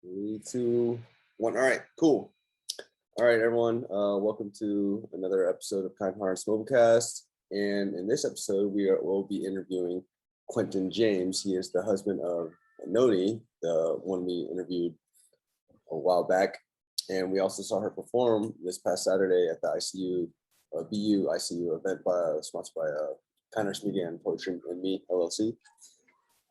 Three, two, one. All right, cool. All right, everyone. Welcome to another episode of Kind Hearts Mobilecast. And in this episode, we'll be interviewing Quentin James. He is the husband of Noni, the one we interviewed a while back. And we also saw her perform this past Saturday at the BU ICU event sponsored by Kind Hearts Media and Poetry and Me LLC.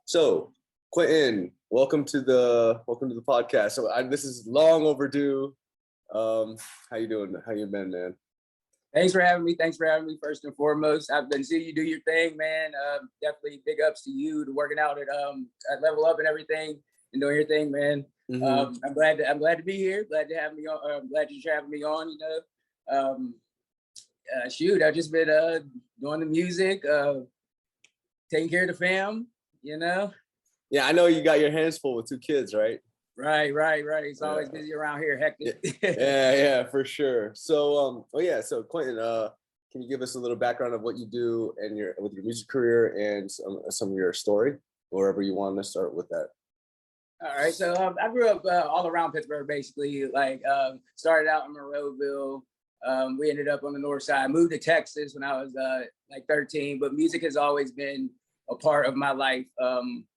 So, Quentin, welcome to the podcast. So this is long overdue. How you doing? How you been, man? Thanks for having me. First and foremost, I've been seeing you do your thing, man. Definitely big ups to you, to working out at Level Up and everything, and doing your thing, man. Mm-hmm. I'm glad to be here. Glad to have me on. I'm glad you're having me on. I've just been doing the music, taking care of the fam. Yeah, I know you got your hands full with two kids, right? Right. It's always busy around here, hectic. yeah, for sure. So, so Quentin, can you give us a little background of what you do and with your music career and some of your story, wherever you want to start with that? All right, so I grew up all around Pittsburgh, basically. Started out in Monroeville. We ended up on the north side. Moved to Texas when I was 13, but music has always been a part of my life.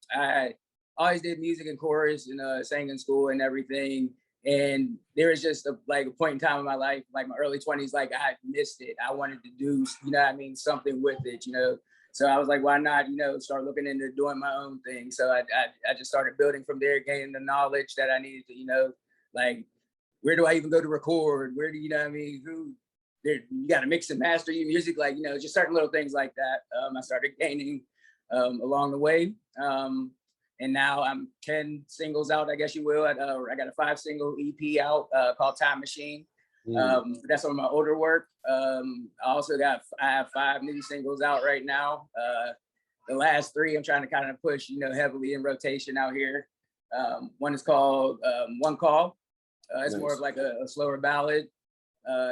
I always did music and chorus and sang in school and everything. And there was just a point in time in my life, like my early 20s, I missed it. I wanted to do, something with it, So I was like, why not, start looking into doing my own thing. So I just started building from there, gaining the knowledge that I needed to, where do I even go to record? Where do you got to mix and master your music, just certain little things like that. I started gaining along the way. And now I'm 10 singles out, I guess you will. I got a 5-single EP out called Time Machine. That's on my older work. I have 5 new singles out right now. The last 3 I'm trying to kind of push, heavily in rotation out here. One is called One Call. It's nice. More of a slower ballad.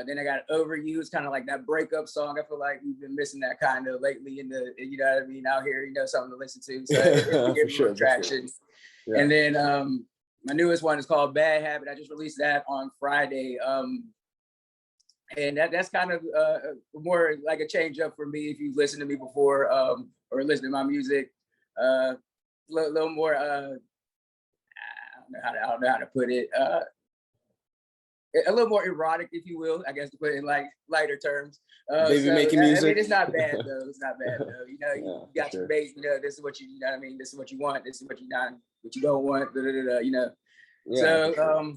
Then I got Over You. It's kind of like that breakup song. I feel like we've been missing that kind of lately in the, out here, something to listen to. So it gives more traction. Sure. Yeah. And then my newest one is called Bad Habit. I just released that on Friday. And that's kind of more like a change up for me if you've listened to me before or listened to my music. A little more, I don't know how to put it. A little more erotic, if you will, I guess, to put it in lighter terms. Making music. I mean, it's not bad though. You got your base. This is what you. This is what you want. This is what you don't want. Yeah, so sure.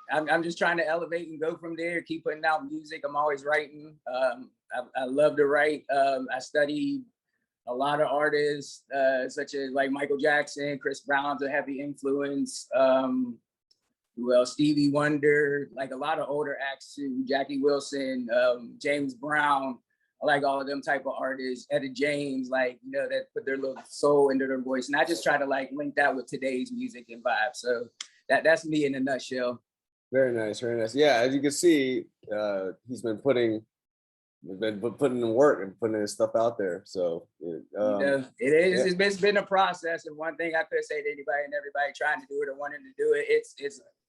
I'm just trying to elevate and go from there. Keep putting out music. I'm always writing. I love to write. I study a lot of artists, such as Michael Jackson, Chris Brown's a heavy influence. Stevie Wonder, a lot of older acts too, Jackie Wilson, James Brown. I like all of them type of artists, Etta James, that put their little soul into their voice. And I just try to link that with today's music and vibe. So that's me in a nutshell. Very nice, very nice. Yeah, as you can see, he's been putting in work and putting his stuff out there. So it is. Yeah. It's been a process. And one thing I could say to anybody and everybody trying to do it or wanting to do it,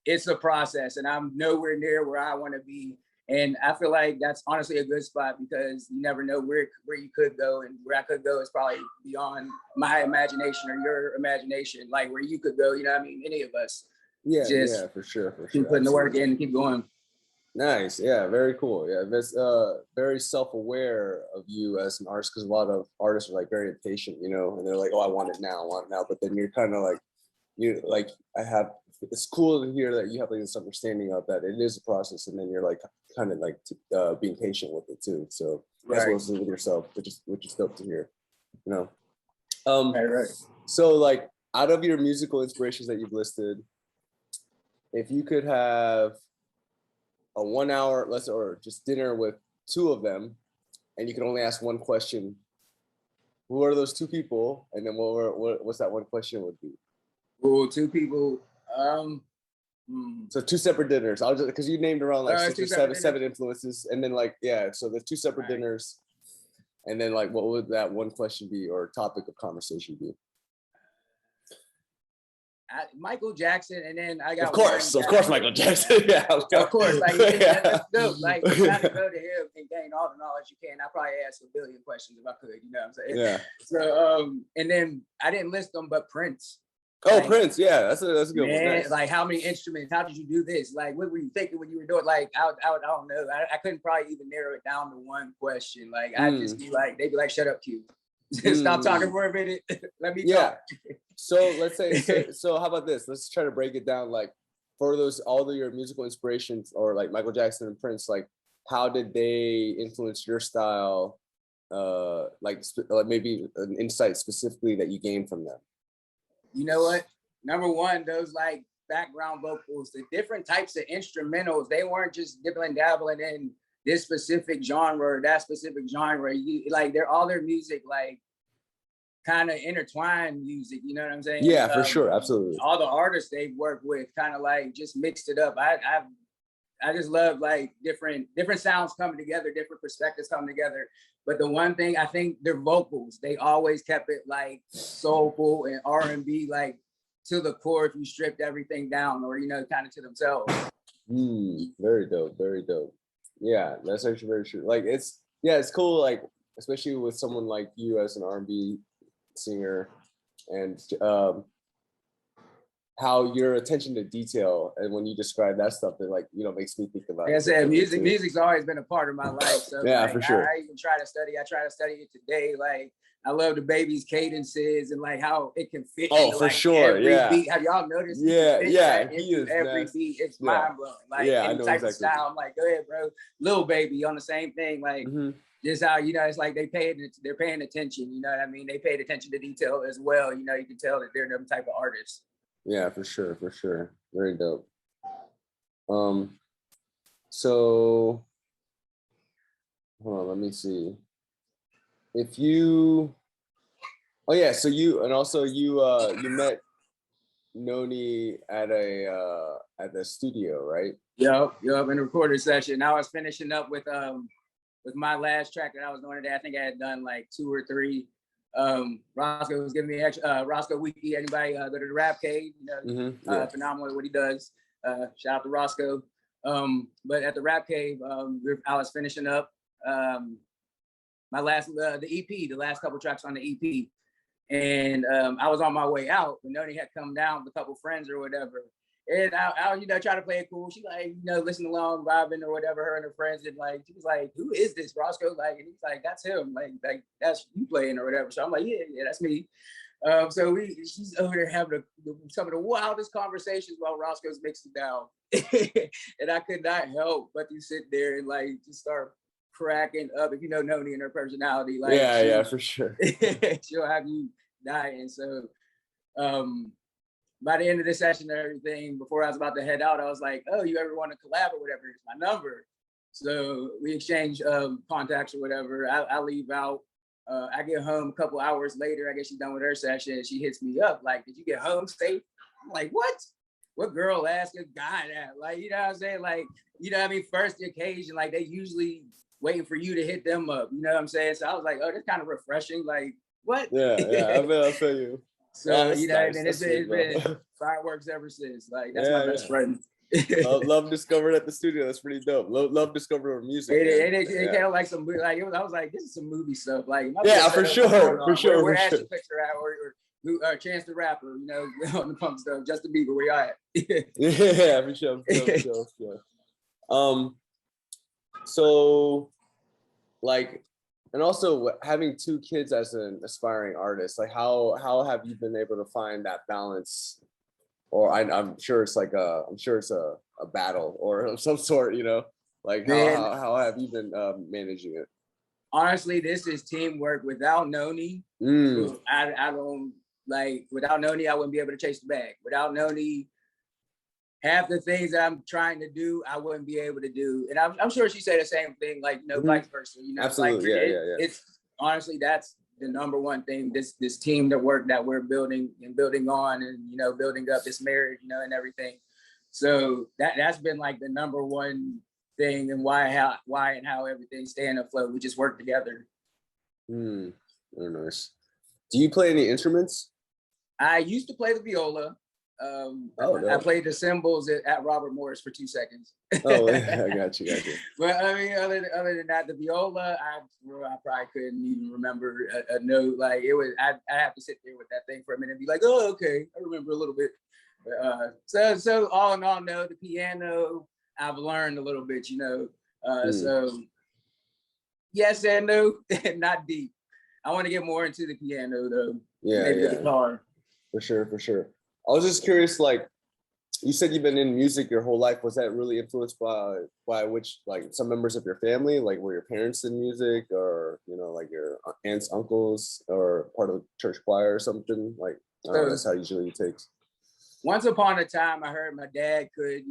it's a process, and I'm nowhere near where I want to be. And I feel like that's honestly a good spot because you never know where you could go, and where I could go is probably beyond my imagination or your imagination, where you could go, any of us. Yeah, for sure. Keep putting the work in and keep going. Nice. Yeah, very cool. Yeah, that's very self-aware of you as an artist, because a lot of artists are very impatient, and they're like, oh, I want it now. But then you're kind of it's cool to hear that you have this understanding of that it is a process, and then you're being patient with it too. So as well as with yourself, which is dope to hear. Right. So out of your musical inspirations that you've listed, if you could have a 1 hour or just dinner with 2 of them, and you can only ask one question, who are those 2 people? And then what's that one question would be? Oh, 2 people. So 2 separate dinners. I'll just, because you named around 6 or 7 influences, and then so there's 2 separate dinners, and then what would that one question be or topic of conversation be? Michael Jackson, and then I got of course, Michael Jackson. Yeah, of course. Like yeah. that's dope. Like you gotta go to him and gain all the knowledge you can. I probably ask a billion questions if I could. You know what I'm saying? Yeah. So and then I didn't list them, but Prince. Oh, like, Prince. Yeah, that's a good man, one. Nice. Like how many instruments? How did you do this? Like what were you thinking when you were doing? Like I don't know. I couldn't probably even narrow it down to one question. Like I'd just be like, they'd be like, "Shut up, Q. Stop talking for a minute. Let me talk." So let's say, so how about this? Let's try to break it down. Like for all of your musical inspirations, or like Michael Jackson and Prince, like how did they influence your style? Like maybe an insight specifically that you gained from them. You know what? Number one, those like background vocals, the different types of instrumentals, they weren't just dibbling dabbling in this specific genre or that specific genre. Like they're all their music, like kind of intertwined music, you know what I'm saying? Yeah, for sure, absolutely. All the artists they've worked with kind of like just mixed it up. I just love like different sounds coming together, different perspectives coming together. But the one thing I think, their vocals, they always kept it like soulful and R&B, like to the core if you stripped everything down, or kind of to themselves. Very dope, very dope. Yeah, that's actually very true. Like it's cool, like especially with someone like you as an R&B singer, and how your attention to detail, and when you describe that stuff, it like makes me think about. Like I said, music's always been a part of my life. So yeah, like, for sure. I even try to study it today. Like I love the baby's cadences and like how it can fit. Oh, into, for like, sure. Every Yeah. beat. Have y'all noticed? Yeah, he is every nasty. beat. It's mind blowing. Like yeah, any type of style. I'm like, go ahead, bro. Lil Baby on the same thing. Like just how it's like they're paying attention. You know what I mean? They paid attention to detail as well. You can tell that they're them type of artists. Yeah, for sure. Very dope. So hold on, let me see. If you so you met Noni at the studio, right? Yup, in a recording session. I was finishing up with my last track that I was doing today. I think I had done like 2 or 3. Roscoe was giving me extra. Roscoe Wiki, anybody go to the Rap Cave, phenomenal what he does. Shout out to Roscoe. But at the Rap Cave, I was finishing up my last the EP, the last couple tracks on the EP, and I was on my way out when Noni had come down with a couple friends or whatever. And I try to play it cool. She like, listen along, vibing or whatever, her and her friends. And like, she was like, who is this, Roscoe? Like, and he's like, that's him. Like that's you playing or whatever. So I'm like, yeah, that's me. So she's over there having some of the wildest conversations while Roscoe's mixing down. And I could not help but to sit there and like just start cracking up. If you know Noni and her personality, like yeah, for sure. She'll have you dying. So by the end of the session and everything, before I was about to head out, I was like, oh, you ever want to collab or whatever? Here's my number. So we exchange contacts or whatever. I leave out. I get home a couple hours later. I guess she's done with her session. She hits me up like, did you get home safe? I'm like, what? What girl asked a guy that? Like, you know what I'm saying? Like, first occasion, like they usually waiting for you to hit them up. You know what I'm saying? So I was like, oh, that's kind of refreshing. Like, what? Yeah, I feel you. So, nice. And it's been fireworks ever since. Like, that's my best friend. Love discovered at the studio. That's pretty dope. Love discovered her music. It kind of like some, like, I was like, this is some movie stuff. Like, for sure. Where Ashton Kutcher at, or Chance the Rapper, on the pump stuff. Justin Bieber, where y'all at? Yeah, for sure. So, like, and also having 2 kids as an aspiring artist, like how have you been able to find that balance? Or I'm sure it's like a battle or of some sort, like how have you been managing it? Honestly, this is teamwork. Without Noni, I don't without Noni, I wouldn't be able to chase the bag. Without Noni, half the things that I'm trying to do, I wouldn't be able to do. And I'm sure she said the same thing, like, vice versa. Absolutely, like, yeah. It's honestly, that's the number one thing, this team that work that we're building on, and, building up this marriage, and everything. So that's been like the number one thing, and why and how everything's staying afloat. We just work together. Very nice. Do you play any instruments? I used to play the viola. I played the cymbals at Robert Morris for 2 seconds. Oh, yeah, I got you. But I mean, other than that, the viola, I probably couldn't even remember a note. Like it was, I have to sit there with that thing for a minute and be like, oh, okay, I remember a little bit. So all in all, no, the piano, I've learned a little bit, So yes and no, not deep. I want to get more into the piano though. Yeah, maybe the guitar. For sure. I was just curious, like you said you've been in music your whole life. Was that really influenced by which, like, some members of your family? Like, were your parents in music, or like your aunts, uncles, or part of the church choir or something? Like, that's how usually it takes. Once upon a time, I heard my dad could,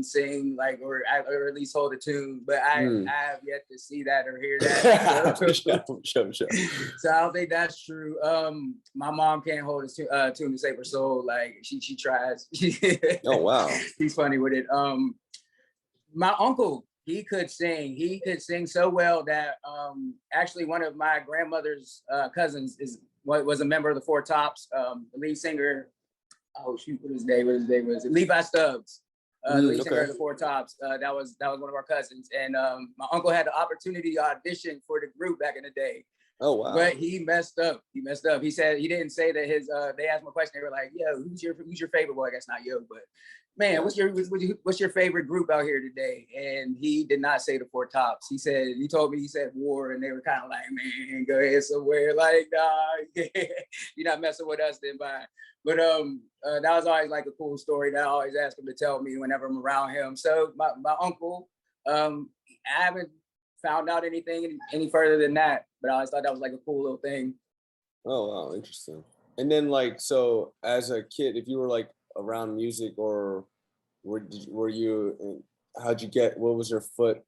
sing, like, or at least hold a tune, but I have yet to see that or hear that. Sure. So I don't think that's true. My mom can't hold a tune to save her soul. Like she tries. Oh wow, he's funny with it. My uncle, he could sing. He could sing so well that actually one of my grandmother's cousins was a member of the Four Tops. The lead singer. Oh shoot! What his name was Levi Stubbs, the lead singer of the Four Tops. That was one of our cousins, and my uncle had the opportunity to audition for the group back in the day. Oh wow! But he messed up. He said he didn't say that his. They asked him a question. They were like, "Yo, who's your favorite?" Well, I guess not yo, but man, what's your favorite group out here today? And he did not say the Four Tops. He said War, and they were kind of like, man, go ahead somewhere. Like, nah, you're not messing with us then. Bye. But that was always like a cool story that I always ask him to tell me whenever I'm around him. So my uncle, I haven't found out anything any further than that, but I always thought that was like a cool little thing. Oh wow, interesting. And then, like, so as a kid, if you were like around music, or were you? How'd you get? What was your foot?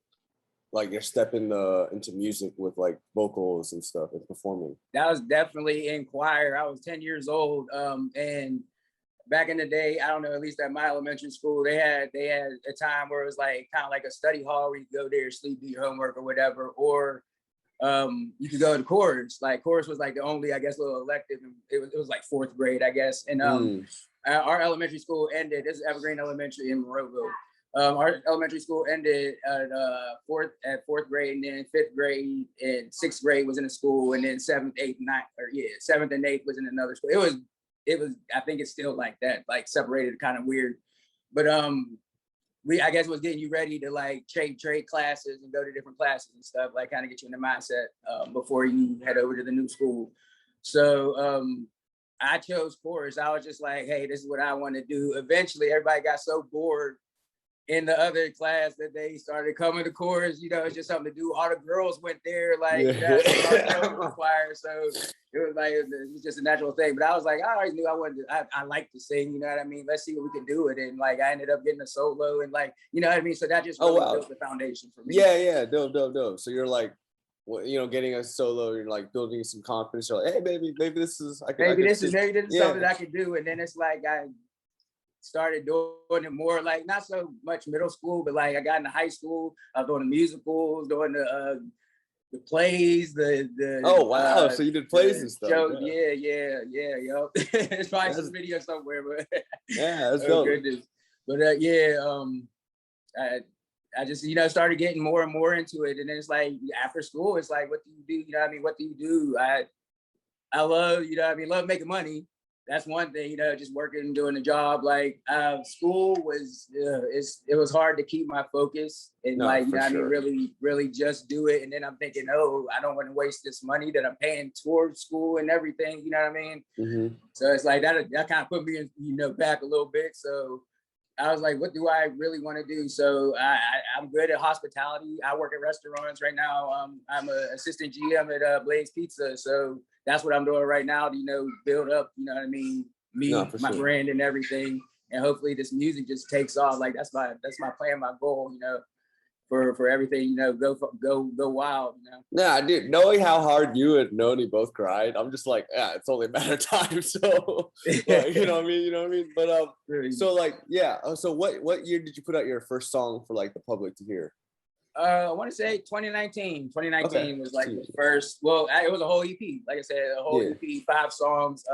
Like your step into music with like vocals and stuff and performing? That was definitely in choir. I was 10 years old. And back in the day, I don't know, at least at my elementary school, they had a time where it was like kind of like a study hall where you go there, sleep, do your homework or whatever, or you could go to chorus. Like chorus was like the only, I guess, little elective. It was like 4th grade, I guess. And our elementary school ended. This is Evergreen Elementary in Monroeville. Our elementary school ended at fourth grade, and then 5th grade and 6th grade was in a school, and then 7th, 8th, 9th, 7th and 8th was in another school. It was. I think it's still like that, like separated, kind of weird. But I guess was getting you ready to like trade classes and go to different classes and stuff, like kind of get you in the mindset before you head over to the new school. So I chose chorus. I was just like, hey, this is what I want to do. Eventually, everybody got so bored in the other class that they started coming to chorus. It's just something to do. All the girls went there, like choir. So it was like it was just a natural thing. But I was like, I always knew I liked to sing. You know what I mean? Let's see what we can do with it. And like I ended up getting a solo, and like you know what I mean. So that just really built the foundation for me. Yeah, dope. So you're like, getting a solo, you're like building some confidence. You're like, hey, maybe this is something I could do. And then it's like I started doing it more, like not so much middle school, but like I got into high school. I was doing the musicals, doing the plays, the oh wow, so you did plays and stuff. Shows. Yeah, yo. It's probably some video somewhere, but yeah, that's dope. Goodness. But I just started getting more and more into it, and then it's like after school, it's like, what do you do? You know what I mean? What do you do? I love, love making money. That's one thing, just working and doing the job. Like school was, it was hard to keep my focus and really just do it. And then I'm thinking, oh, I don't want to waste this money that I'm paying towards school and everything. You know what I mean? Mm-hmm. So it's like that kind of put me in, back a little bit. So I was like, what do I really want to do? So I'm good at hospitality. I work at restaurants right now. I'm an assistant GM at Blaze Pizza. So that's what I'm doing right now to, build up, my brand and everything. And hopefully this music just takes off. Like that's my plan, my goal, for everything, go wild, Yeah, dude, knowing how hard you and Noni both cried, I'm just like, yeah, it's only a matter of time. So like, you know what I mean? But so like, yeah. So what year did you put out your first song for like the public to hear? I want to say 2019. 2019 was like the first. Well, it was a whole EP. Like I said, a whole EP, 5 songs.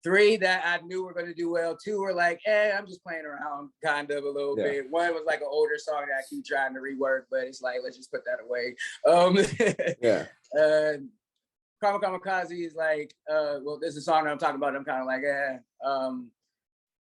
3 that I knew were going to do well. 2 were like, I'm just playing around kind of a little bit. 1 was like an older song that I keep trying to rework, but it's like, let's just put that away. Yeah. Karma Kamikaze is like, well, this is a song that I'm talking about. I'm kind of like,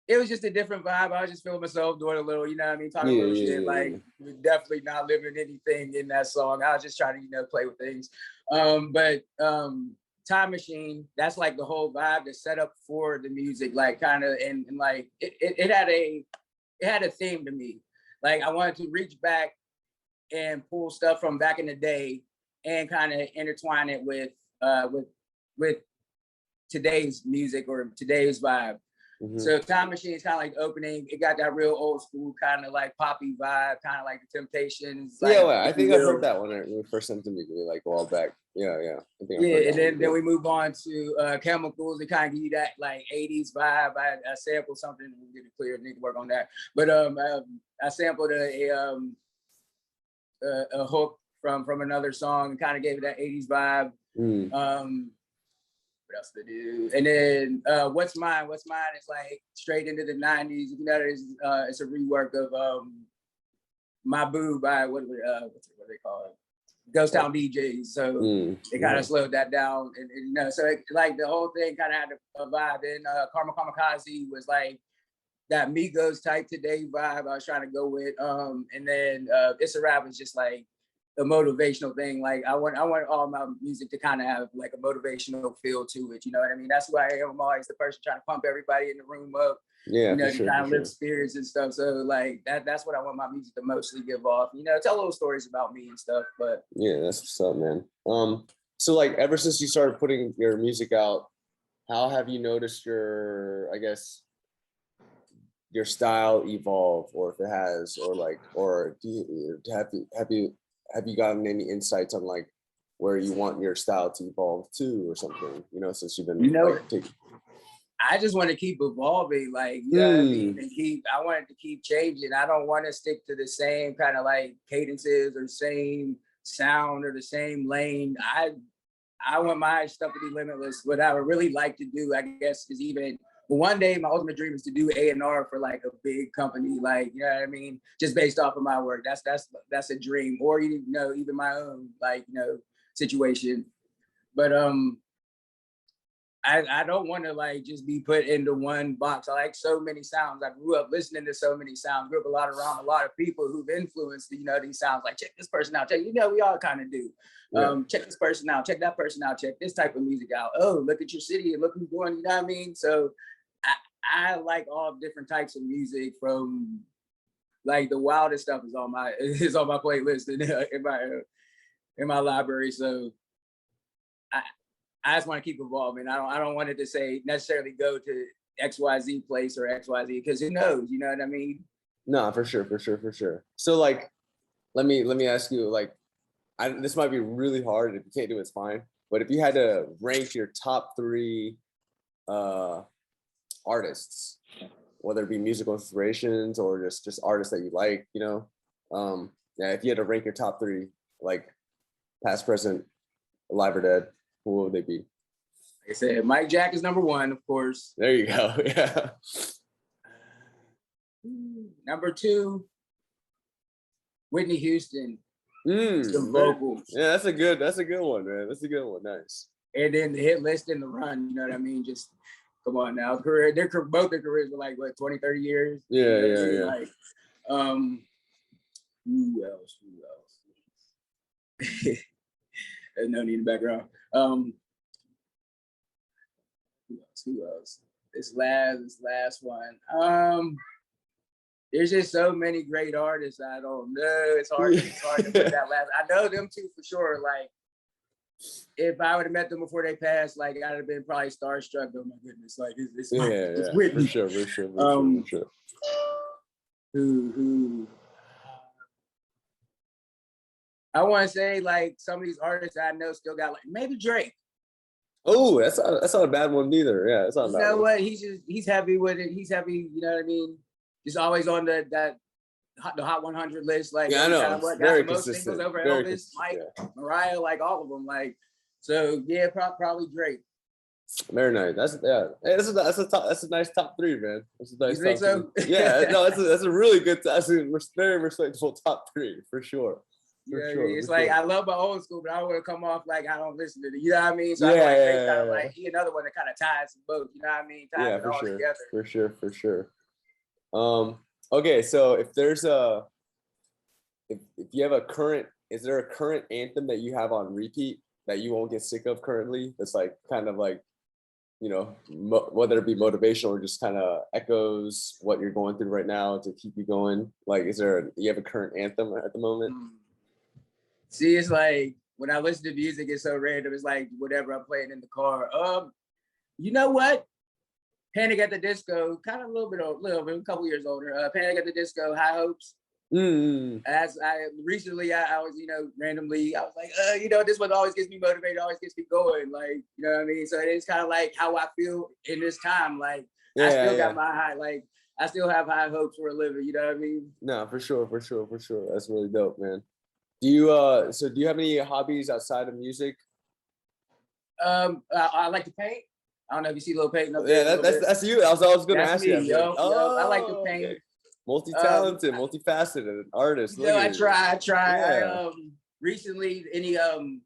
it was just a different vibe. I was just feeling myself doing a little, you know what I mean? Talking a little shit. Like, we're definitely not living anything in that song. I was just trying to, you know, play with things. But Time Machine, that's like the whole vibe, the setup for the music, like kind of, and like, it had a theme to me. Like, I wanted to reach back and pull stuff from back in the day and kind of intertwine it with today's music or today's vibe. So Time Machine is kind of like the opening. It got that real old school kind of like poppy vibe, kind of like the Temptations. Like, I think I've heard that one when we first sent to me like a while back. Yeah. I think and then we move on to Chemicals. It kind of give you that like 80s vibe. I sampled something. We'll get it clear. Need to work on that. But I sampled a hook from another song and kind of gave it that 80s vibe. What else to do? And then What's Mine is like straight into the 90s. You know, it's a rework of My Boo by what do they call it? Ghost Town DJs. So they kind of slowed that down, and you know, so like the whole thing kind of had a vibe. And Karma Kamikaze was like that Migos type today vibe I was trying to go with. And then It's a Rap was just like a motivational thing. Like I want all my music to kind of have like a motivational feel to it. You know what I mean? That's why I am. I'm always the person trying to pump everybody in the room up. Yeah, you know, for sure, kind of lift spirits and stuff. So like that's what I want my music to mostly give off. You know, tell little stories about me and stuff. But yeah, that's what's up, man. So like ever since you started putting your music out, how have you noticed your style evolve, or if it has, or have you gotten any insights on like where you want your style to evolve to or something, you know, since you've been I just want to keep evolving, like, you know what I mean? And I want it to keep changing. I don't want to stick to the same kind of like cadences or same sound or the same lane. I want my stuff to be limitless. What I would really like to do, I guess, is even one day my ultimate dream is to do A&R for like a big company, like, you know what I mean? Just based off of my work. That's a dream. Or, you know, even my own, like, you know, situation. But I don't want to like just be put into one box. I like so many sounds. I grew up listening to so many sounds, grew up around a lot of people who've influenced, you know, these sounds. Like, check this person out, you know, we all kind of do. Check this person out, check that person out, check this type of music out. Oh, look at your city and look who's doing, you know what I mean? So I like all different types of music, from like the wildest stuff is on my playlist in my library. So I just want to keep evolving. I don't want it to say necessarily go to XYZ place or XYZ, because who knows, you know what I mean? No, for sure. So like, let me ask you, like, this might be really hard. If you can't do it, it's fine. But if you had to rank your top 3 artists, whether it be musical inspirations or just artists that you like, you know, if you had to rank your top 3, like past, present, alive or dead, who would they be? Like I said, Mike Jack is number 1, of course. There you go. Yeah. Number 2, Whitney Houston. Some vocals. Yeah, that's a good one, man. That's a good one. Nice. And then the hit list and the run, you know what I mean? Just come on now. Both their careers were like what, 20, 30 years? Yeah. Like, who else? There's no need in the background. Who else? This last one. There's just so many great artists. I don't know. It's hard to put that last. I know them 2 for sure. Like, if I would have met them before they passed, like, I'd have been probably starstruck. Oh my goodness! Like, it's Whitney. For sure. Who? I want to say like some of these artists I know still got, like, maybe Drake. Oh, that's not a bad one either. Yeah, it's not a bad one. You know what? He's heavy with it. He's heavy. You know what I mean? Just always on the Hot 100 list. Like, yeah, I know. Very consistent. Singles over Elvis, Mike, Mariah, like all of them. Like, so yeah, probably Drake. Very nice. Hey, that's a nice top three, man. That's a nice You think top so? three. Yeah, no, that's a really good. That's a very respectable top three for sure. Yeah, it's like sure. I love my old school, but I don't want to come off like I don't listen to it. You know what I mean? So Yeah, I feel like Drake's yeah, kind of like he another one that kind of ties both. You know what I mean? Ties yeah, it all together. for sure. Okay, so if there's if you have a current, is there a current anthem that you have on repeat that you won't get sick of currently? That's like kind of like, you know, whether it be motivational or just kind of echoes what you're going through right now to keep you going. Like, you have a current anthem at the moment? See, it's like when I listen to music, it's so random. It's like whatever I'm playing in the car. You know what? Panic at the Disco, kind of a little bit, a couple years older. Panic at the Disco, High Hopes. As I recently, I was, you know, randomly, I was like, you know, this one always gets me motivated, always gets me going, like, you know what I mean? So it's kind of like how I feel in this time. Like, I still got my high, like, I still have high hopes for a living. You know what I mean? No, for sure. That's really dope, man. Do you do you have any hobbies outside of music? I like to paint. I don't know if you see little painting up there. Yeah, that's you. I was gonna ask you that. Yo, I like to paint. Okay. Multi-talented, multifaceted artist. You know, I try. Yeah. I recently any album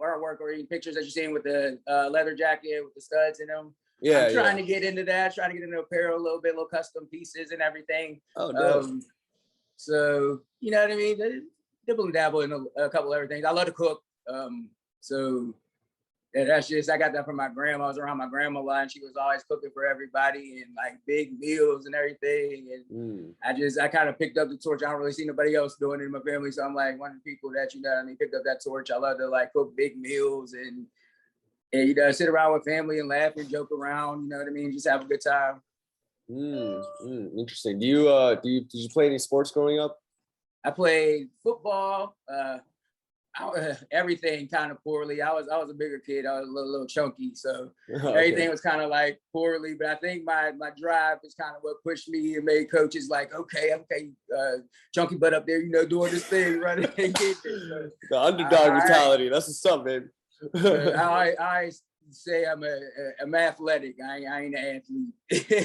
artwork or any pictures that you're seeing with the leather jacket with the studs in them. Yeah, I'm trying to get into that, trying to get into apparel a little bit, little custom pieces and everything. Oh, no. So you know what I mean? Dibble and dabble in a couple of other things. I love to cook. So that's just, I got that from my grandma. I was around my grandma a lot, and she was always cooking for everybody and like big meals and everything. And I kind of picked up the torch. I don't really see nobody else doing it in my family. So I'm like one of the people that, you know what I mean, picked up that torch. I love to like cook big meals and you know, sit around with family and laugh and joke around, you know what I mean? Just have a good time. Interesting. Did you play any sports growing up? I played football, everything kind of poorly. I was a bigger kid. I was a little chunky, so everything was kind of like poorly. But I think my drive is kind of what pushed me and made coaches like, okay, chunky butt up there, you know, doing this thing, running and getting it. So, the underdog mentality. That's what's up, man. I say I'm athletic. I ain't an athlete.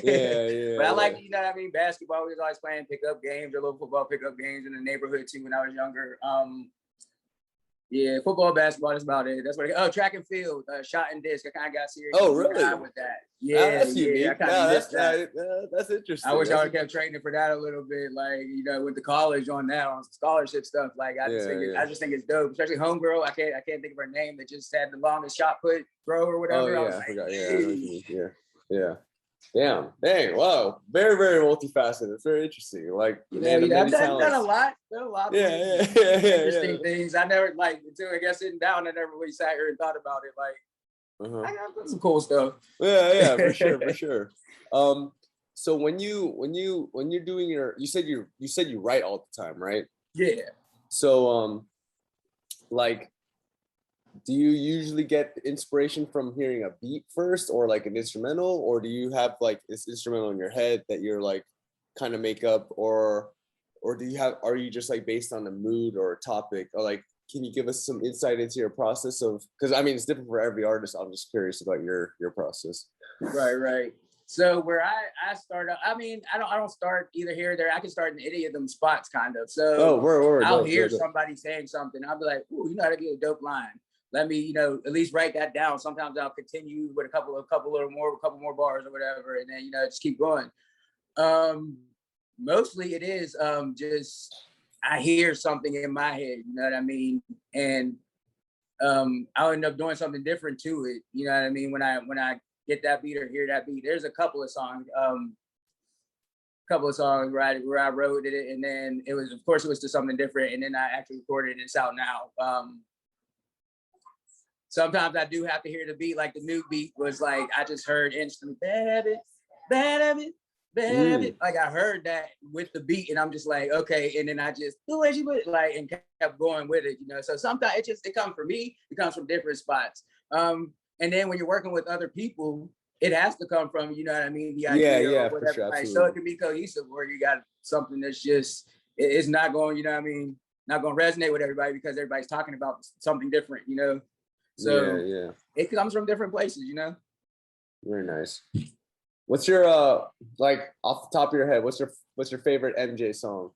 yeah. But I like, you know what I mean, basketball. We was always playing pickup games or little football pickup games in the neighborhood too when I was younger. Yeah, football, basketball, that's about it. That's what track and field, shot and disc. I kind of got serious. Oh, really? With that. Yeah, that's unique. I kind of missed that. That's interesting. I wish I would have kept training for that a little bit. Like, you know, with the college on that, on scholarship stuff. Like, I just think it's dope. Especially homegirl. I can't think of her name. That just had the longest shot put throw or whatever. Oh, yeah, I forgot. Yeah. Damn. Dang. Wow. Very, very multifaceted. It's very interesting. Like, I've done a lot. Yeah. Interesting things. I never until I got sitting down. I never really sat here and thought about it. Like, I got some cool stuff. Yeah, for sure. So when you're doing you said you write all the time, right? Yeah. So do you usually get inspiration from hearing a beat first or like an instrumental, or do you have like this instrumental in your head that you're like kind of make up, or are you just like based on a mood or a topic, or like, can you give us some insight into your process of, because I mean, it's different for every artist. I'm just curious about your process. Right. So where I start out, I mean, I don't start either here or there. I can start in any of them spots kind of. So I'll hear somebody saying something. I'll be like, ooh, you know how to get a dope line. Let me, you know, at least write that down. Sometimes I'll continue with a couple more bars or whatever, and then, you know, just keep going. Mostly it is just I hear something in my head, you know what I mean, and I'll end up doing something different to it, you know what I mean. When I get that beat or hear that beat, there's a couple of songs where I wrote it, and then it was to something different, and then I actually recorded it. It's out now. Sometimes I do have to hear the beat, like the new beat was like, I just heard instantly, bad habit. Like I heard that with the beat and I'm just like, okay. And then I just do it, and kept going with it, you know? So sometimes it comes from me, it comes from different spots. And then when you're working with other people, it has to come from, you know what I mean? The idea or whatever. Sure, so it can be cohesive, or you got something that's just, it's not going, you know what I mean? Not going to resonate with everybody because everybody's talking about something different, you know? So it comes from different places, you know? Very nice. What's your like off the top of your head? What's your favorite MJ song?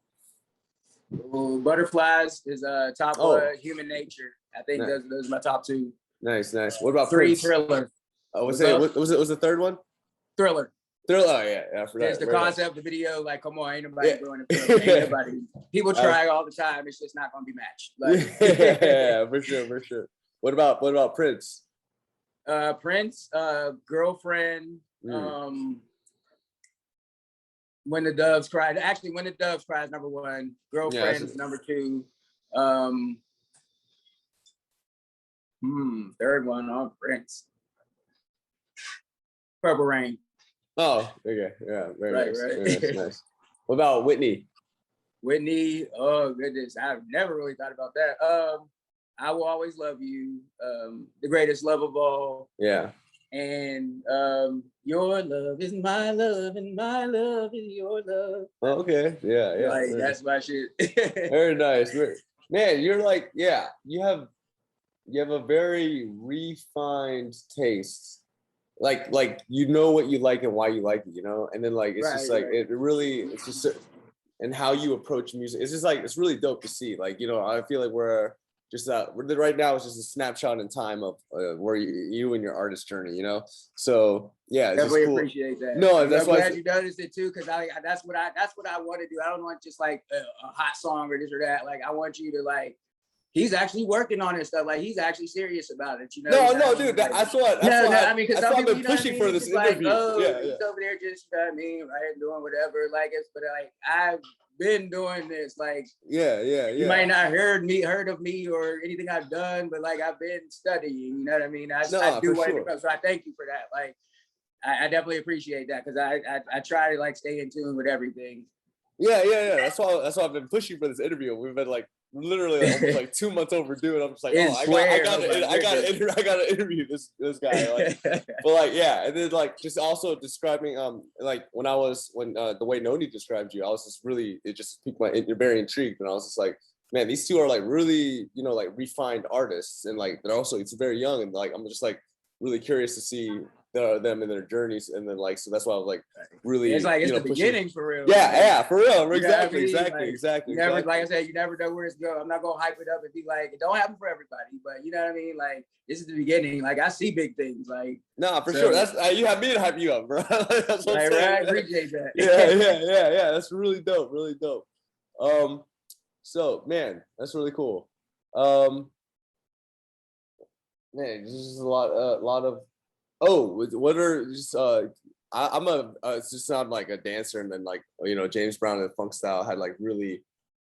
Ooh, Butterflies is top one. Human Nature. I think Nice. those are my top two. Nice. What about Three, Prince? Thriller. Oh, was the third one? Thriller. Thriller. Oh yeah, I forgot. It's the concept, the video. Like, come on, ain't nobody Yeah. doing it. Ain't nobody. People try all the time. It's just not gonna be matched. Like, yeah, for sure. What about Prince? Prince, Girlfriend. When the Doves Cry. Actually, When the Doves Cry is number one. Girlfriend is number two. Third one on Prince. Purple Rain. Oh, okay, yeah, very nice. Right. Very nice. What about Whitney? Whitney, oh goodness, I've never really thought about that. I Will Always Love You, The Greatest Love of All. Yeah. And Your Love Is My Love, and My Love Is Your Love. Oh, okay, yeah. Like, that's my shit. Very nice. Man, you're like, yeah, you have a very refined taste. Like you know what you like and why you like it, you know? And then like it's just like it really, it's just, and how you approach music. It's just like, it's really dope to see. Like, you know, I feel like we're right now it's just a snapshot in time of where you and your artist journey, you know? So yeah, it's definitely cool. Appreciate that. No, that's why you noticed it too, because that's what I want to do. I don't want just like a hot song or this or that. Like, I want you to like, he's actually working on this stuff. Like, he's actually serious about it. You know? No, dude. Like, that's why. I mean, because I've been pushing for this interview. Like, oh, he's over there just, you know what I mean, right, doing whatever. Like, but like, I've been doing this. Like, yeah. You might not heard of me or anything I've done, but like, I've been studying. You know what I mean? I do want to come. So I thank you for that. Like, I definitely appreciate that, because I try to like stay in tune with everything. Yeah. That's why I've been pushing for this interview. We've been like literally almost like 2 months overdue, and I'm just like, I gotta interview this guy. Like, but like, yeah, and then like just also describing like when the way Noni described you, I was just really, it just piqued you're very intrigued, and I was just like, man, these two are like really, you know, like refined artists, and like they're also, it's very young, and like I'm just like really curious to see them in their journeys, and then like, so that's why I was like really, it's like, it's the pushing. beginning for real. Yeah, for real. Exactly. You never, like I said, you never know where it's going. I'm not gonna hype it up and be like, it don't happen for everybody, but you know what I mean? Like, this is the beginning. Like, I see big things. Like, nah, for sure. That's you have me to hype you up, bro. That's what I'm saying. I appreciate that. Yeah. That's really dope. So man, that's really cool. Man, this is a lot of. Oh, what are just it's just not like a dancer, and then like, you know, James Brown and funk style had like really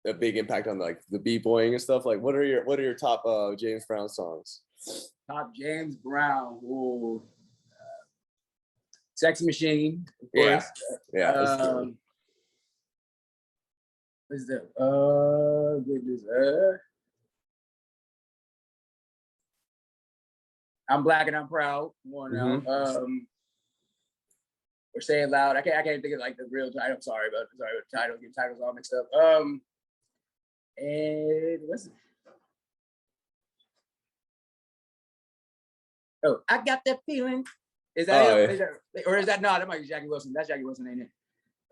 a big impact on like the b-boying and stuff. Like, what are your top James Brown songs? Top James Brown. Ooh. Sex Machine, of course. Yeah. What's that? Goodness. I'm Black and I'm Proud. One now. Or Say It Loud. I can't think of like the real title. I'm sorry about the title. Get titles all mixed up. And what's it? Oh, I Got That Feeling. Is that him? Yeah. Or is that, no, that might be Jackie Wilson. That's Jackie Wilson, ain't it?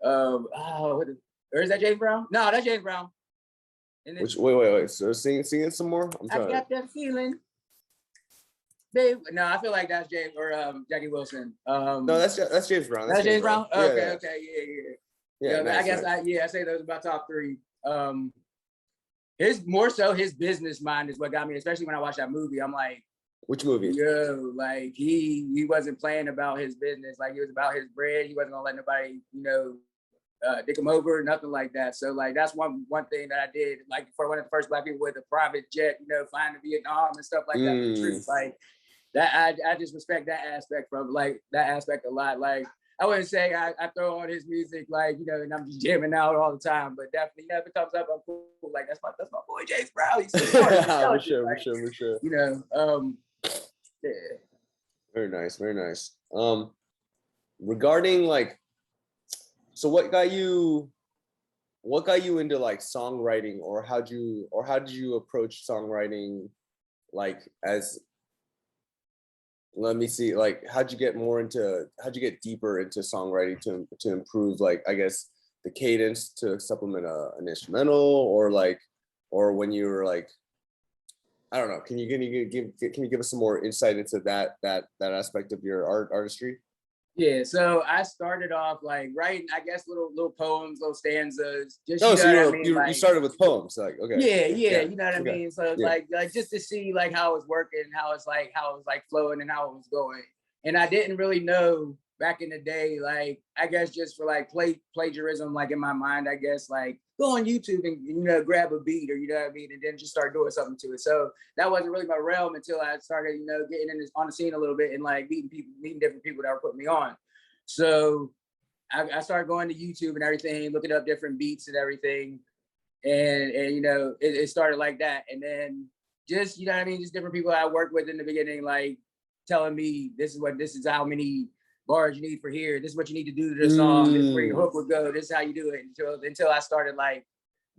Or is that James Brown? No, that's James Brown. And then, wait. So sing it some more. I Got That Feeling. Babe. No, I feel like that's James or Jackie Wilson. No, that's James Brown. That's James Brown. Okay, yeah. Nice, I guess I say those are my top three. His business mind is what got me, especially when I watched that movie. I'm like, which movie? Yo, like he wasn't playing about his business. Like, he was about his bread. He wasn't gonna let nobody, you know, dick him over, nothing like that. So like, that's one thing that I did. Like, for one of the first Black people with a private jet, you know, flying to Vietnam and stuff like that. Like that, I just respect that aspect a lot. Like, I wouldn't say I throw on his music, like, you know, and I'm just jamming out all the time, but definitely, you know, if it comes up, I'm cool. Like, that's my boy James Brown. He's so smart. For sure. You know, yeah. Very nice. Regarding like, so what got you into like songwriting, or how did you approach songwriting, like as let me see, like, how'd you get deeper into songwriting to improve, like, I guess, the cadence to supplement an instrumental, or when you were like, I don't know, can you give us some more insight into that aspect of your artistry? Yeah, so I started off like writing, I guess, little poems, little stanzas. Just Oh, you so know what I mean, you started with poems, like, okay. yeah, you know what I Okay. mean. So Yeah. like just to see like how it was working, how it was like flowing, and how it was going. And I didn't really know back in the day, like I guess just for like plagiarism, like in my mind, I guess like go on YouTube and grab a beat, or you know what I mean, and then just start doing something to it. So that wasn't really my realm until I started getting on the scene a little bit and like meeting different people that were putting me on. So I started going to YouTube and everything, looking up different beats and everything, and it started like that. And then just what I mean, just different people I worked with in the beginning, like telling me this is how many bars you need for here, this is what you need to do to the song, this is where your hook would go, this is how you do it, until I started like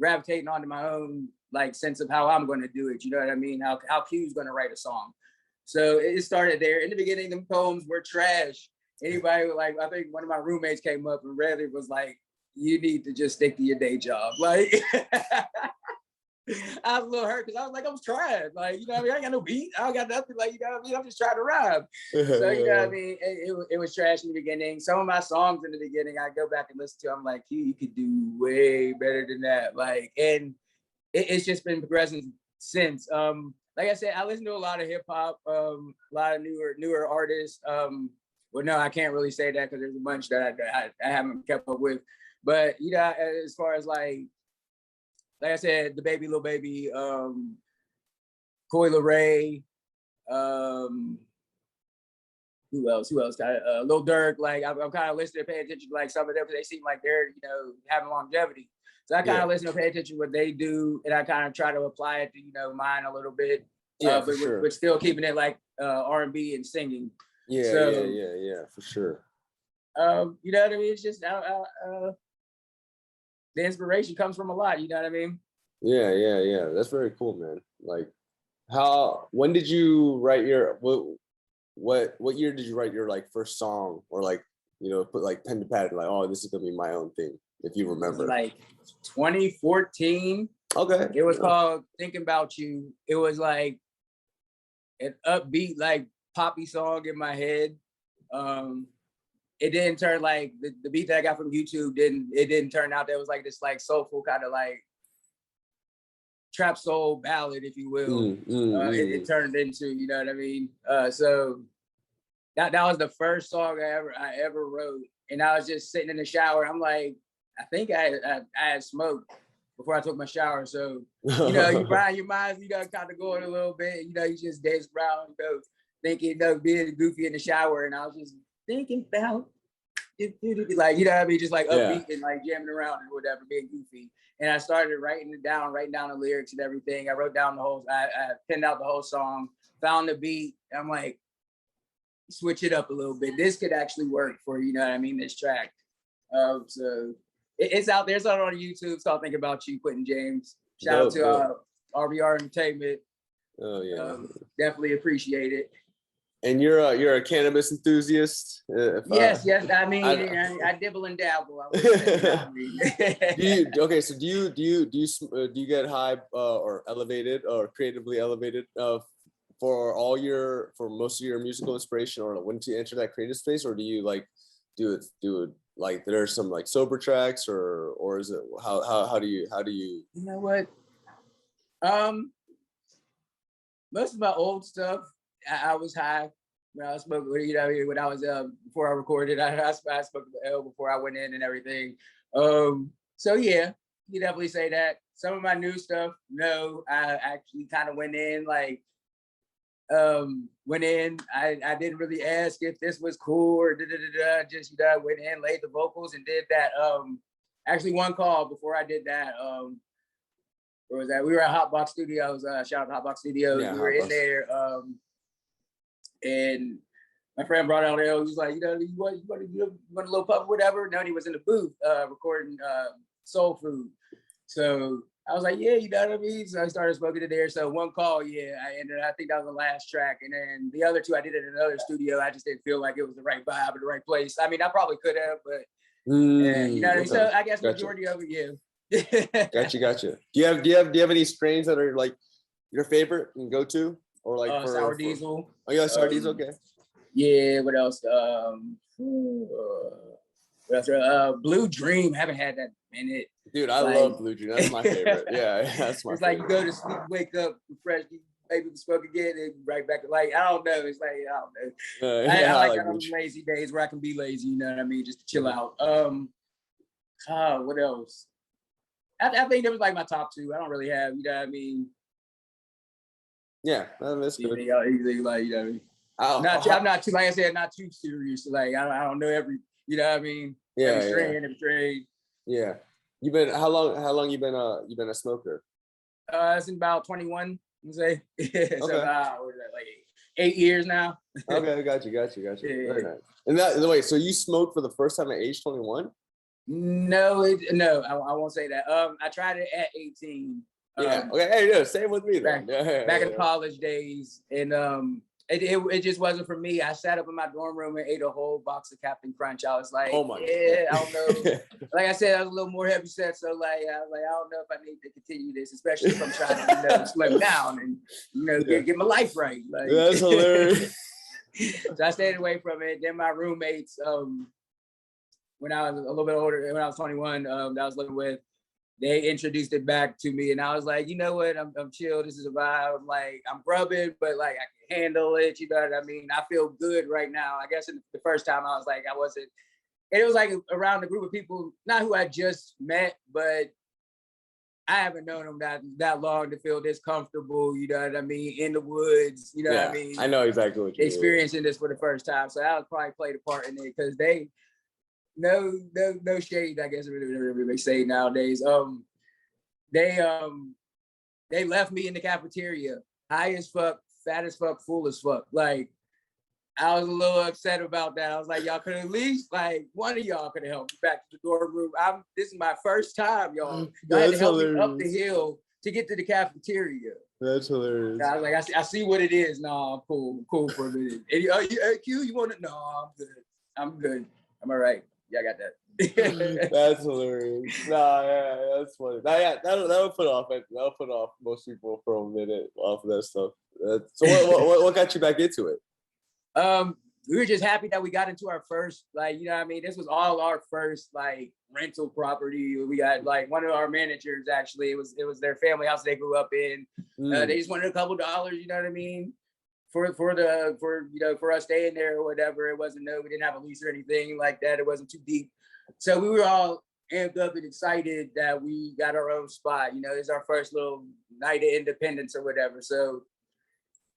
gravitating onto my own like sense of how I'm going to do it, you know what I mean, how Q's going to write a song. So it started there. In the beginning, the poems were trash. Anybody like, I think one of my roommates came up and read it, was like, you need to just stick to your day job. Like, I was a little hurt because I was like, I was trying. Like, I mean, I ain't got no beat. I don't got nothing. Like, what I mean? I'm just trying to rhyme. So, what I mean? It was trash in the beginning. Some of my songs in the beginning, I go back and listen to, I'm like, you could do way better than that. Like, and it's just been progressing since. Like I said, I listen to a lot of hip hop, a lot of newer artists. Well, no, I can't really say that because there's a bunch that I haven't kept up with. But as far as like I said, the Baby, Lil Baby, Coi Leray, who else? Lil Durk. Like I'm kind of listening to pay attention to like some of them, because they seem like they're having longevity. So I kind of listen to pay attention to what they do, and I kind of try to apply it to mine a little bit. Yeah, but still keeping it like R&B and singing. Yeah, so, yeah, for sure. You know what I mean? It's just the inspiration comes from a lot. You know what I mean? Yeah. That's very cool, man. Like, when did you write your what year did you write your like first song, or like put like pen to pad, like, oh, this is gonna be my own thing, if you remember? Like 2014. Okay. It was called Thinking About You. It was like an upbeat, like poppy song in my head. It didn't turn like the beat that I got from YouTube didn't turn out. There was like this like soulful kind of like trap soul ballad, if you will. It turned into, you know what I mean? So that was the first song I ever wrote. And I was just sitting in the shower. I'm like, I think I had smoked before I took my shower. So, you grind your mind, kind of going a little bit, you just dance around, thinking, being goofy in the shower. And I was just thinking about it, like, you know what I mean? Just like upbeat and like jamming around and whatever, being goofy. And I started writing down the lyrics and everything. I wrote down I pinned out the whole song, found the beat. I'm like, switch it up a little bit. This could actually work for, this track. So it's out there. It's out on YouTube. It's called Think About You, Quentin James. Shout out to RBR Entertainment. Oh yeah. Definitely appreciate it. And you're a cannabis enthusiast? Yes. I mean, I dibble and dabble. Okay, so do you get high or elevated or creatively elevated for most of your musical inspiration, or when to enter that creative space, or do you like do it like there are some like sober tracks, or is it how do you? You know what? Most of my old stuff, I was high when I spoke. When I was before I recorded, I spoke to the L before I went in and everything. So yeah, you definitely say that. Some of my new stuff, no, I actually kind of went in. I didn't really ask if this was cool or just went in, laid the vocals and did that. Actually one call before I did that. Where was that? We were at Hotbox Studios. Shout out to Hotbox Studios. Yeah, we were in there, and my friend brought out L. He was like, you want a little puff or whatever? No, and he was in the booth recording Soul Food. So I was like, yeah, you know what I mean? So I started smoking it there. So one call, yeah, I think that was the last track. And then the other two, I did it in another studio. I just didn't feel like it was the right vibe or the right place. I mean, I probably could have, but you know what I mean? Okay. So I guess Gotcha. majority of it, yeah. Gotcha. Do you have any strains that are like your favorite and go to? Or like Sour Diesel. Oh yeah, Sour Diesel, okay. Yeah, what else? What else? Blue Dream. Haven't had that in it. Dude, I love Blue Dream. That's my favorite. Yeah, that's my favorite. It's like you go to sleep, wake up, refresh, maybe smoke again, and right back. Like, I don't know. It's like, I don't know. I like that on lazy days where I can be lazy, you know what I mean? Just to chill out. What else? I think that was like my top two. I don't really have, you know what I mean? Yeah, that's good. Easy, like, you know what I mean? I'm not too, like I said, not too serious. Like, I don't know every, you know what I mean? Yeah, every strain. Yeah. You've been, how long you been a smoker? It's about 21, you say. So about, what is that, like 8 years now. Okay, got you. Yeah. Very nice. And that, wait, so you smoked for the first time at age 21? No, I won't say that. I tried it at 18. Yeah. Okay. Hey, yeah, same with me then. Back in college days, and it just wasn't for me. I sat up in my dorm room and ate a whole box of Captain Crunch. I was like, I don't know. Like I said, I was a little more heavy set, so like I don't know if I need to continue this, especially if I'm trying to slim down and get my life right. Like, that's hilarious. So I stayed away from it. Then my roommates, when I was a little bit older, when I was 21, that I was living with, they introduced it back to me, and I was like, you know what, I'm chill. This is a vibe. I'm like, I'm grubbing, but like I can handle it. You know what I mean? I feel good right now. I guess the first time I was like, I wasn't. And it was like around a group of people, not who I just met, but I haven't known them that long to feel this comfortable. You know what I mean? In the woods. You know what I mean? I know exactly what you're experiencing this for the first time. So that was probably played a part in it because they. No shade, I guess they say nowadays. They left me in the cafeteria, high as fuck, fat as fuck, full as fuck. Like, I was a little upset about that. I was like, y'all could at least, like, one of y'all could have helped me back to the dorm room. This is my first time, y'all. Y'all had to help me up the hill to get to the cafeteria. That's hilarious. I was like, I see what it is. No, I'm cool for a minute. And, Q, you want to? No, I'm good. I'm all right. Yeah, I got that. That's hilarious. Nah, yeah, that's funny. That'll put off most people for a minute off of that stuff. So what got you back into it? We were just happy that we got into our first, like, you know what I mean? This was all our first, like, rental property. We got, like, one of our managers, actually, it was their family house they grew up in. They just wanted a couple dollars, you know what I mean? For us staying there or whatever. It wasn't, we didn't have a lease or anything like that. It wasn't too deep. So we were all amped up and excited that we got our own spot. You know, it's our first little night of independence or whatever. So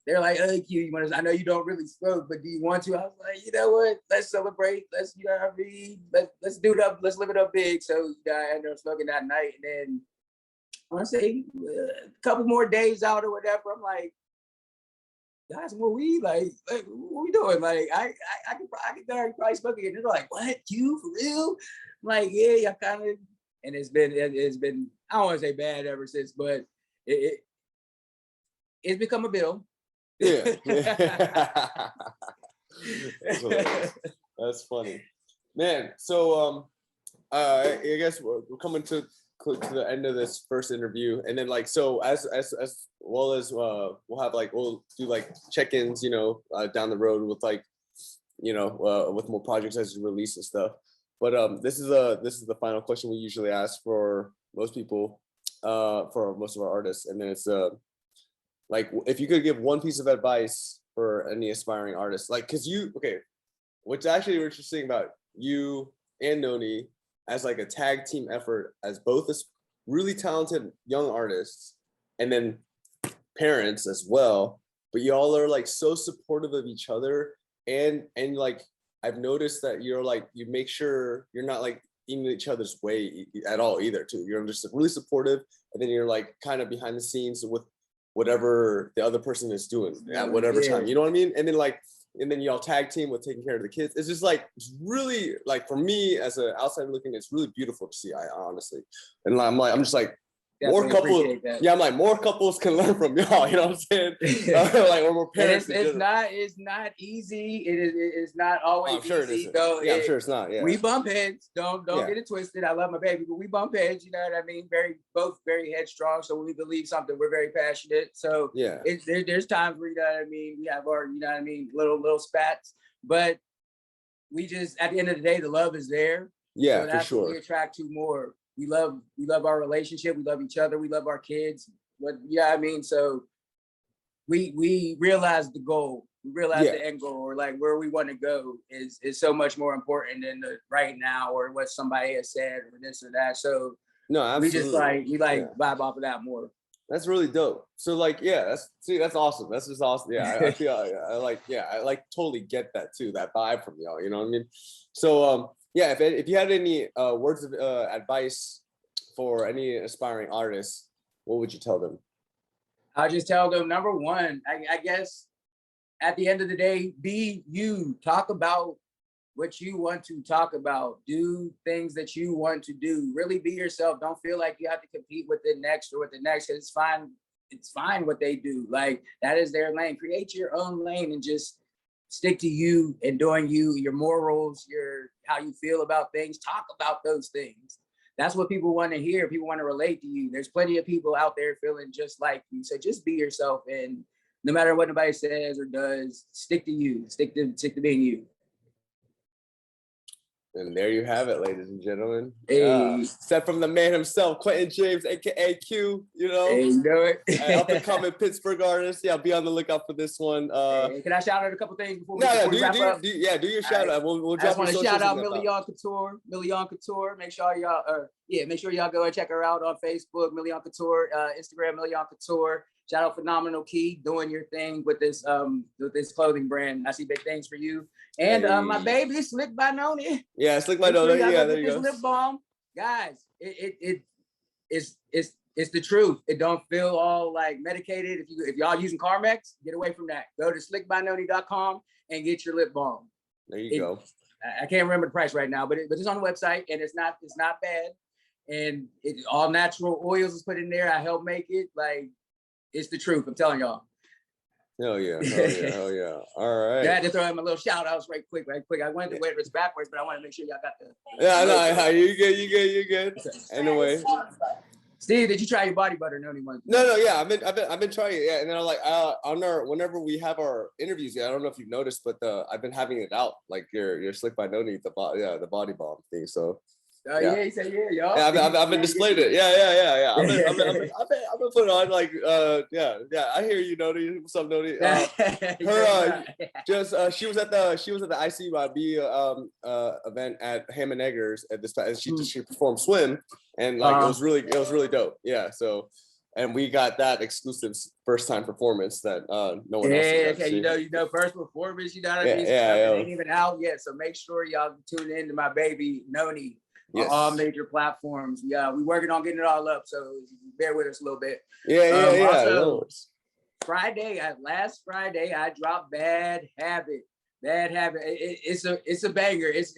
they're like, "Oh, Q, you want to? I know you don't really smoke, but do you want to?" I was like, "You know what? Let's celebrate. Let's, you know what I mean? Let's do it up. Let's live it up big." So I ended up smoking that night, and then I want to say a couple more days out or whatever. I'm like, "Got some more weed? Like what we doing? Like I could probably smoke again." They're like, "What? You for real?" I'm like, "Yeah, I kind of." And it's been I don't want to say bad ever since, but it's become a bill. Yeah. That's funny, man. So I guess we're coming to the end of this first interview, and then like so as well as we'll do like check-ins, down the road with like with more projects as you release and stuff. But this is the final question we usually ask for most people, for most of our artists, and then it's like, if you could give one piece of advice for any aspiring artist, like, what's actually interesting about you and Noni as like a tag team effort as both as really talented young artists and then parents as well, but y'all are like so supportive of each other, and like I've noticed that you're like, you make sure you're not like in each other's way at all either too. You're just really supportive, and then you're like kind of behind the scenes with whatever the other person is doing at whatever time, you know what I mean? And then y'all tag team with taking care of the kids. It's just like, it's really like, for me as an outsider looking, it's really beautiful to see, honestly. And I'm just like, more definitely couples, appreciate that. yeah, I'm like, more couples can learn from y'all, you know what I'm saying? Like, or more parents. It's not easy. It's not always I'm sure easy. it isn't. Though Yeah, I'm sure it's not. Yeah. we bump heads. Don't Yeah. get it twisted. I love my baby, but we bump heads. You know what I mean? Both very headstrong. So when we believe something, we're very passionate. So Yeah. There's times where, you know what I mean, we have our, you know what I mean, little spats, but we just, at the end of the day, the love is there. Yeah, so that's for sure. what we attract to more. We love our relationship. We love each other. We love our kids. But yeah, I mean, so we realize the goal. We realize the end goal, or like where we want to go is so much more important than the right now or what somebody has said or this or that. So no, absolutely. we vibe off of that more. That's really dope. So like, yeah, that's awesome. That's just awesome. Yeah, I feel I totally get that too. That vibe from y'all. You know what I mean? So yeah, if you had any words of advice for any aspiring artists, what would you tell them? I'll just tell them, number one, I guess at the end of the day, be you. Talk about what you want to talk about. Do things that you want to do. Really be yourself. Don't feel like you have to compete with the next or with the next. It's fine. It's fine what they do. Like, that is their lane. Create your own lane and just stick to you and doing you, your morals, how you feel about things. Talk about those things. That's what people want to hear. People want to relate to you. There's plenty of people out there feeling just like you. So just be yourself, and no matter what nobody says or does, stick to you. Stick to being you. And there you have it, ladies and gentlemen. Hey. Set from the man himself, Quentin James, aka Q. You know, hey, you know it. Up and coming Pittsburgh artist. Yeah, be on the lookout for this one. Hey, can I shout out a couple things before we wrap up? Do your shout out. We'll I just want to shout out Million Couture. Make sure y'all go and check her out on Facebook, Million Couture, Instagram, Million Couture. Shout out Phenomenal Key, doing your thing with this clothing brand. I see big things for you. And my baby, Slick by Noni. Yeah, Slick by Noni. Yeah, there you go. Lip balm, guys. It's the truth. It don't feel all like medicated. If y'all using Carmex, get away from that. Go to slickbynoni.com and get your lip balm. There you go. I can't remember the price right now, but it's on the website, and it's not bad. And all natural oils is put in there. I help make it. Like, it's the truth. I'm telling y'all. Hell yeah. Hell yeah. All right. I had to throw him a little shout outs right quick. I wanted to wear this backwards, but I want to make sure y'all got the. Yeah, no, you good. Anyway. Steve, did you try your body butter? No, yeah, I've been trying it. Yeah, and then I'm like, whenever we have our interviews, I don't know if you've noticed, but I've been having it out, like your Slick by Noni, the body balm thing. So. Yeah, he said, y'all. Yeah, I've been displayed it. Yeah. I've been putting on, like, I hear you, Noni. What's up, Noni? She was at the ICYB event at Ham and Eggers at this time, and she performed Swim, and like it was really dope. Yeah, so. And we got that exclusive first time performance that no one else got to see. You know, first performance, you know what I mean? It ain't even out yet. So make sure y'all tune in to my baby Noni. Yes. On all major platforms. Yeah, we're working on getting it all up, so bear with us a little bit. Yeah. Also, last Friday, I dropped Bad Habit. It's a banger. It's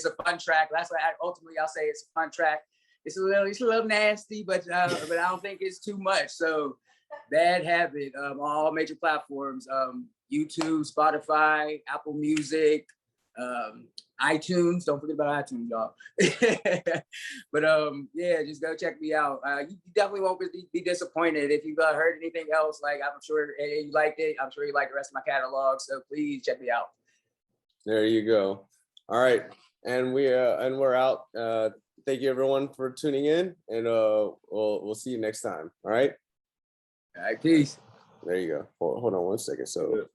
a fun track. That's why I'll say it's a fun track. It's a little nasty, but I don't think it's too much. So Bad Habit on all major platforms: YouTube, Spotify, Apple Music. iTunes, don't forget about iTunes, y'all. But just go check me out. You definitely won't be disappointed if you've heard anything else. Like, I'm sure you liked it. I'm sure you like the rest of my catalog. So please check me out. There you go. All right, and we're out. Thank you everyone for tuning in, and we'll see you next time. All right. All right, peace. There you go. Hold on one second. So.